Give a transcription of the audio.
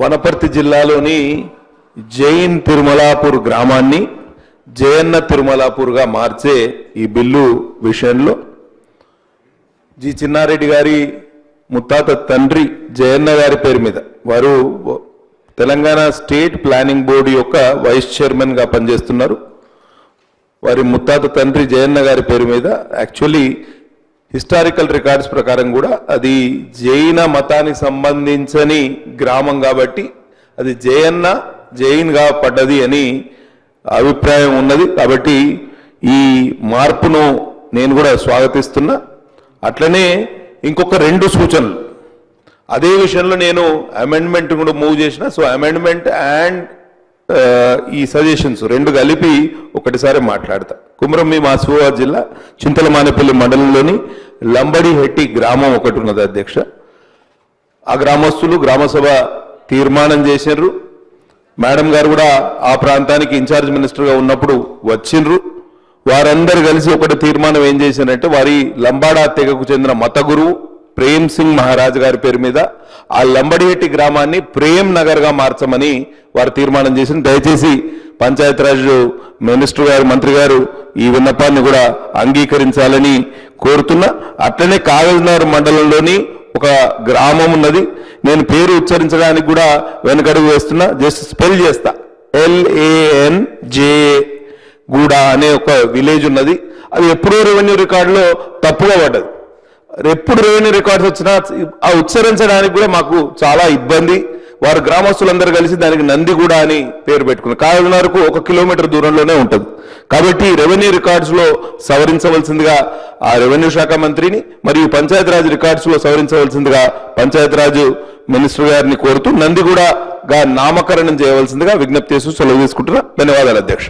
వనపర్తి జిల్లాలోని జైన్ తిరుమలాపూర్ గ్రామాన్ని జయన్న తిరుమలాపూర్గా మార్చే ఈ బిల్లు విషయంలో జి చిన్నారెడ్డి గారి ముత్తాత తండ్రి జయన్న గారి పేరు మీద వారు తెలంగాణ స్టేట్ ప్లానింగ్ బోర్డు యొక్క వైస్ చైర్మన్గా పనిచేస్తున్నారు. వారి ముత్తాత తండ్రి జయన్న గారి పేరు మీద యాక్చువల్లీ హిస్టారికల్ రికార్డ్స్ ప్రకారం కూడా అది జైన మతానికి సంబంధించని గ్రామం కాబట్టి అది జైన్గా పడ్డది అని అభిప్రాయం ఉన్నది. కాబట్టి ఈ మార్పును నేను కూడా స్వాగతిస్తున్నా. అట్లనే ఇంకొక 2 సూచనలు అదే విషయంలో నేను అమెండ్మెంట్ కూడా మూవ్ చేసిన. సో అమెండ్మెంట్ అండ్ ఈ సజెషన్స్ 2 కలిపి ఒకటిసారి మాట్లాడతా. కుమ్రంభీం ఆసిఫాబాద్ జిల్లా చింతలమానేపల్లి మండలంలోని లంబడిహెట్టి గ్రామం ఒకటి ఉన్నది అధ్యక్ష. ఆ గ్రామస్తులు గ్రామసభ తీర్మానం చేసినారు. మేడం గారు కూడా ఆ ప్రాంతానికి ఇన్ఛార్జ్ మినిస్టర్గా ఉన్నప్పుడు వచ్చిండ్రు. వారందరూ కలిసి ఒకటి తీర్మానం ఏం చేశారంటే వారి లంబాడా తెగకు చెందిన మత గురువు ప్రేమ్ సింగ్ మహారాజ్ గారి పేరు మీద ఆ లంబడిహెట్టి గ్రామాన్ని ప్రేమ్ నగర్గా మార్చమని వారు తీర్మానం చేసిన. దయచేసి పంచాయతీరాజ్ మినిస్టర్ గారు మంత్రి గారు ఈ విన్నపాన్ని కూడా అంగీకరించాలని కోరుతున్నా. అట్లనే కాగజ్నగర్ మండలంలోని ఒక గ్రామం ఉన్నది. నేను పేరు ఉచ్చరించడానికి కూడా వెనకడుగు వేస్తున్నా. జస్ట్ స్పెల్ చేస్తా. LANJ గూడ అనే ఒక విలేజ్ ఉన్నది. అది ఎప్పుడో రెవెన్యూ రికార్డులో తప్పుగా పడ్డది. ఎప్పుడు రెవెన్యూ రికార్డ్స్ వచ్చినా ఆ ఉచ్చరించడానికి కూడా మాకు చాలా ఇబ్బంది. వారు గ్రామస్తులందరూ కలిసి దానికి నందిగూడ అని పేరు పెట్టుకున్నారు. కాగజ్నగర్కు 1 కిలోమీటర్ దూరంలోనే ఉంటుంది. కాబట్టి రెవెన్యూ రికార్డ్స్ లో సవరించవలసిందిగా ఆ రెవెన్యూ శాఖ మంత్రిని మరియు పంచాయతీరాజ్ రికార్డ్స్ లో సవరించవలసిందిగా పంచాయతీరాజ్ మినిస్టర్ గారిని కోరుతూ నందిగూడగా నామకరణం చేయవలసిందిగా విజ్ఞప్తి చేస్తూ సెలవు తీసుకుంటున్నా. ధన్యవాదాలు అధ్యక్ష.